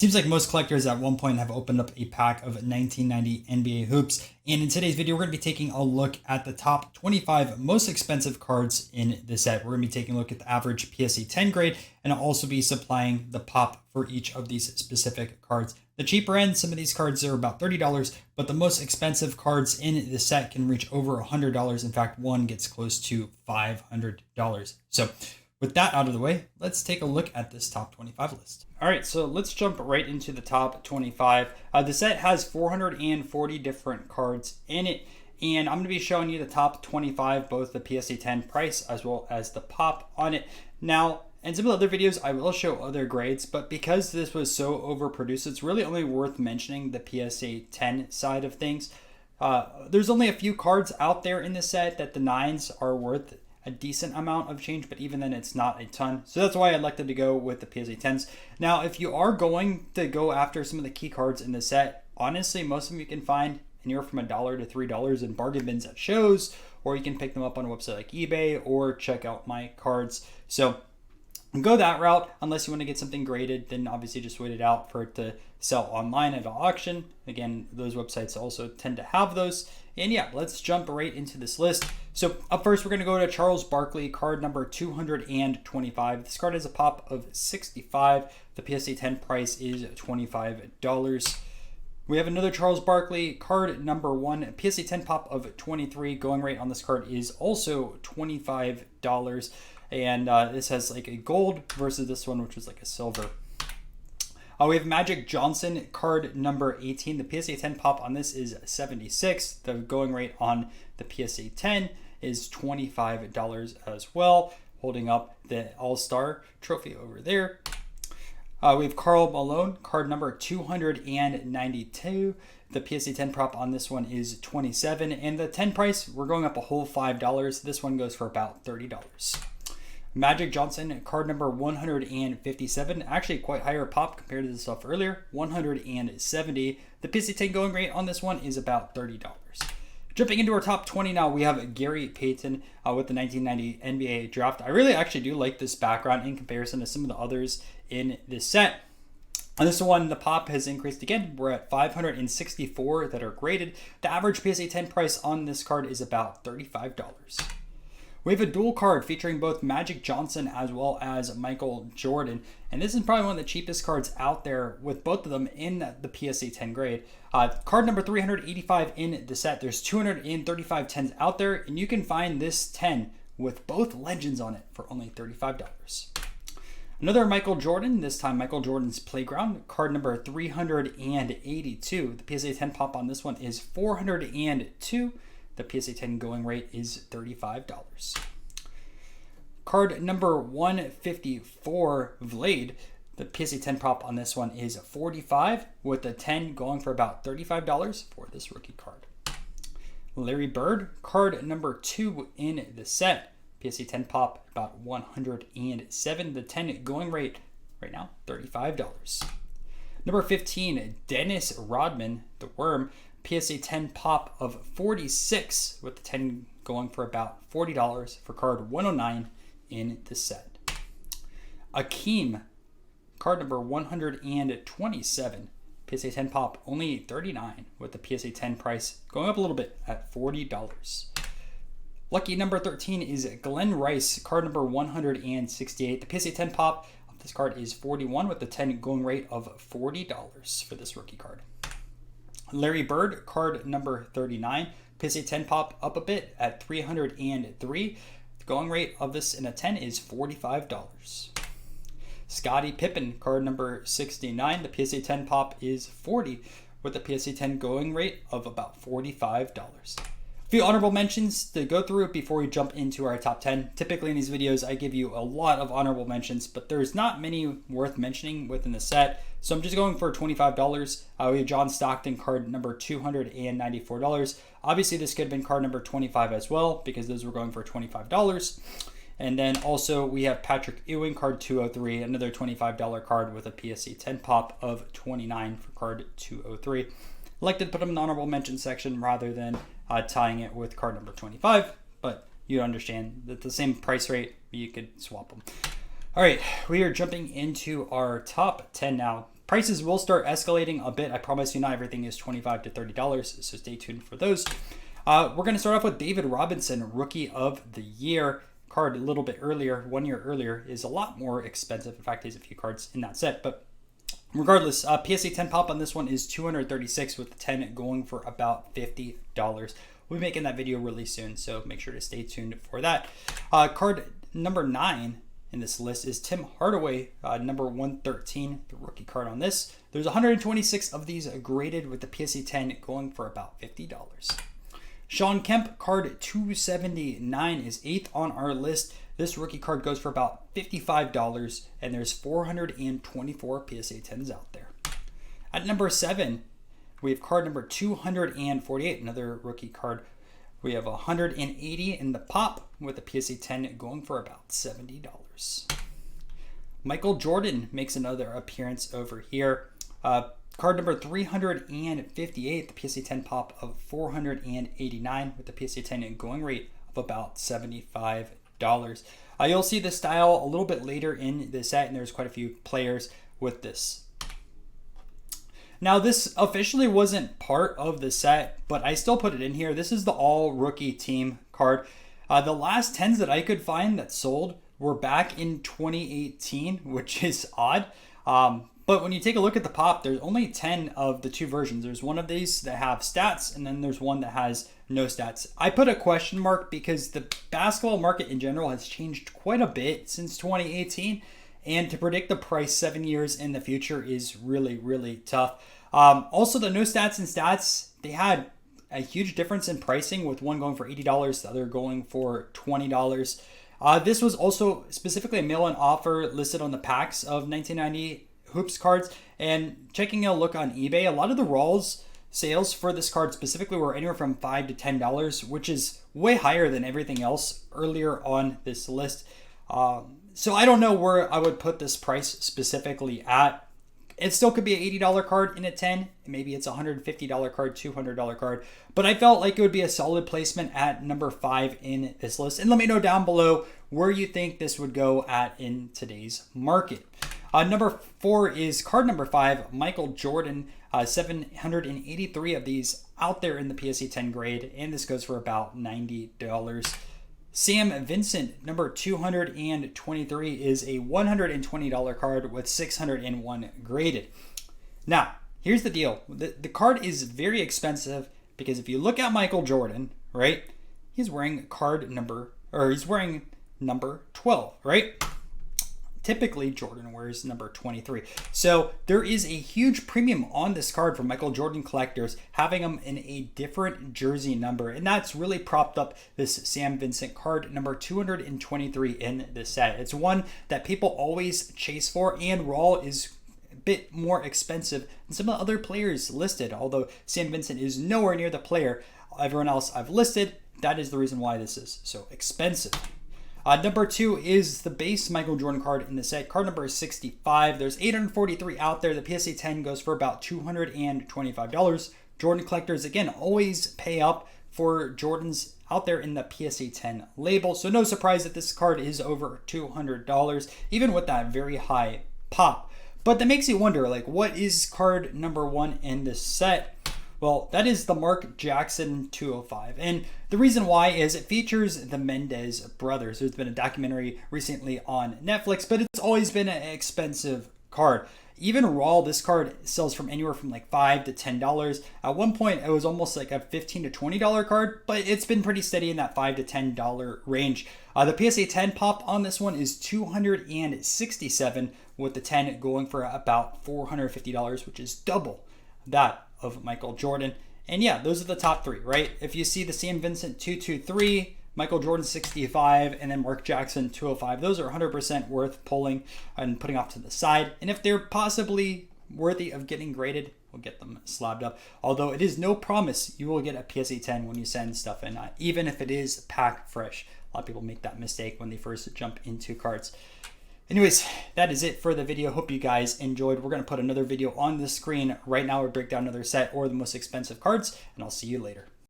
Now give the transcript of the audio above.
Seems like most collectors at one point have opened up a pack of 1990 NBA hoops. And in today's video, we're going to be taking a look at the top 25 most expensive cards in the set. We're going to be taking a look at the average PSA 10 grade, and I'll also be supplying the pop for each of these specific cards. The cheaper end, some of these cards are about $30, but the most expensive cards in the set can reach over $100. In fact, one gets close to $500. So with that out of the way, let's take a look at this top 25 list. All right, so let's jump right into the top 25. The set has 440 different cards in it, and I'm going to be showing you the top 25, both the PSA 10 price as well as the pop on it. Now, in some of the other videos, I will show other grades, but because this was so overproduced, it's really only worth mentioning the PSA 10 side of things. There's only a few cards out there in the set that the 9s are worth a decent amount of change, but even then it's not a ton. So that's why I elected to go with the PSA 10s. Now, if you are going to go after some of the key cards in the set, honestly, most of them you can find anywhere from $1 to $3 in bargain bins at shows, or you can pick them up on a website like eBay or check out my cards. So go that route. Unless you want to get something graded, then obviously just wait it out for it to sell online at an auction. Again, those websites also tend to have those. And yeah, let's jump right into this list. So up first, we're going to go to Charles Barkley, card number 225. This card has a pop of 65. The PSA 10 price is $25. We have another Charles Barkley, card number 1, PSA 10 pop of 23. Going rate on this card is also $25. And this has like a gold versus this one, which was like a silver. We have Magic Johnson, card number 18. The PSA 10 pop on this is 76. The going rate on the PSA 10 is $25 as well. Holding up the All-Star trophy over there. We have Karl Malone, card number 292. The PSA 10 prop on this one is 27. And the 10 price, we're going up a whole $5. This one goes for about $30. Magic Johnson, card number 157, actually quite higher pop compared to the stuff earlier, 170. The PSA 10 going rate on this one is about $30. Jumping into our top 20 now, we have Gary Payton with the 1990 NBA draft. I really actually do like this background in comparison to some of the others in this set. On this one, the pop has increased again. We're at 564 that are graded. The average PSA 10 price on this card is about $35. We have a dual card featuring both Magic Johnson as well as Michael Jordan. And this is probably one of the cheapest cards out there with both of them in the PSA 10 grade. Card number 385 in the set. There's 235 10s out there, and you can find this 10 with both legends on it for only $35. Another Michael Jordan, this time Michael Jordan's Playground, card number 382. The PSA 10 pop on this one is 402. The PSA 10 going rate is $35. Card number 154, Vlade. The PSA 10 prop on this one is 45, with the 10 going for about $35 for this rookie card. Larry Bird, card number 2 in the set. PSA 10 pop about 107. The 10 going rate right now, $35. Number 15, Dennis Rodman, the Worm. PSA 10 pop of 46, with the 10 going for about $40 for card 109 in the set. Akeem, card number 127. PSA 10 pop only 39, with the PSA 10 price going up a little bit at $40. Lucky number 13 is Glenn Rice, card number 168. The PSA 10 pop of this card is 41, with the 10 going rate of $40 for this rookie card. Larry Bird, card number 39. PSA 10 pop up a bit at 303. The going rate of this in a 10 is $45. Scottie Pippen, card number 69. The PSA 10 pop is 40, with the PSA 10 going rate of about $45. A few honorable mentions to go through before we jump into our top 10. Typically in these videos, I give you a lot of honorable mentions, but there's not many worth mentioning within the set. So I'm just going for $25. We have John Stockton, card number $294. Obviously, this could have been card number 25 as well, because those were going for $25. And then also we have Patrick Ewing, card 203, another $25 card with a PSA 10 pop of 29 for card 203. Elected to put them in the honorable mention section rather than tying it with card number 25, but you understand that the same price rate, you could swap them. All right, we are jumping into our top 10 now. prices will start escalating a bit. I promise you, not everything is $25 to $30, so stay tuned for those. We're going to start off with David Robinson, Rookie of the Year. Card a little bit earlier, 1 year earlier, is a lot more expensive. In fact, there's a few cards in that set, but regardless, PSA 10 pop on this one is $236 with the 10 going for about $50. We'll be making that video really soon, so make sure to stay tuned for that. Card number 9 in this list is Tim Hardaway, number 113, the rookie card on this. There's 126 of these graded with the PSA 10 going for about $50. Sean Kemp, card 279, is 8th on our list. This rookie card goes for about $55, and there's 424 PSA 10s out there. At number 7, we have card number 248, another rookie card. We have 180 in the pop with a PSA 10 going for about $70. Michael Jordan makes another appearance over here. Card number 358, the PSA 10 pop of $489 with the PSA 10 going rate of about $75. You'll see the style a little bit later in the set, and there's quite a few players with this. Now, this officially wasn't part of the set, but I still put it in here. This is the all rookie team card. The last 10s that I could find that sold were back in 2018, which is odd. But when you take a look at the pop, there's only 10 of the two versions. There's one of these that have stats, and then there's one that has no stats. I put a question mark because the basketball market in general has changed quite a bit since 2018. And to predict the price 7 years in the future is really, really tough. Also, the no stats and stats, they had a huge difference in pricing, with one going for $80, the other going for $20. This was also specifically a mail-in offer listed on the packs of 1990 Hoops cards. And checking a look on eBay, a lot of the Rawls sales for this card specifically were anywhere from $5 to $10, which is way higher than everything else earlier on this list. So I don't know where I would put this price specifically at. It still could be an $80 card in a 10. Maybe it's a $150 card, $200 card. But I felt like it would be a solid placement at number 5 in this list. And let me know down below where you think this would go at in today's market. Number 4 is card number 5, Michael Jordan. 783 of these out there in the PSA 10 grade. And this goes for about $90. Sam Vincent, number 223, is a $120 card with 601 graded. Now, here's the deal. The card is very expensive because if you look at Michael Jordan, right, he's wearing number 12, right? Typically, Jordan wears number 23. So there is a huge premium on this card for Michael Jordan collectors, having them in a different jersey number. And that's really propped up this Sam Vincent card, number 223 in the set. It's one that people always chase for, and Raw is a bit more expensive than some of the other players listed. Although Sam Vincent is nowhere near the player everyone else I've listed, that is the reason why this is so expensive. Number 2 is the base Michael Jordan card in the set. Card number is 65. There's 843 out there. The PSA 10 goes for about $225. Jordan collectors, again, always pay up for Jordans out there in the PSA 10 label. So no surprise that this card is over $200, even with that very high pop. But that makes you wonder, like, what is card number 1 in this set? Well, that is the Mark Jackson 205. And the reason why is it features the Mendez brothers. There's been a documentary recently on Netflix, but it's always been an expensive card. Even raw, this card sells from anywhere from like $5 to $10. At one point, it was almost like a $15 to $20 card, but it's been pretty steady in that $5 to $10 range. The PSA 10 pop on this one is $267, with the 10 going for about $450, which is double that of Michael Jordan. And yeah, those are the top 3, right? If you see the Sam Vincent 223, Michael Jordan 65, and then Mark Jackson 205, those are 100% worth pulling and putting off to the side. And if they're possibly worthy of getting graded, we'll get them slabbed up. Although it is no promise you will get a PSA 10 when you send stuff in, even if it is packed fresh. A lot of people make that mistake when they first jump into cards. Anyways, that is it for the video. Hope you guys enjoyed. We're going to put another video on the screen right now. We break down another set or the most expensive cards, and I'll see you later.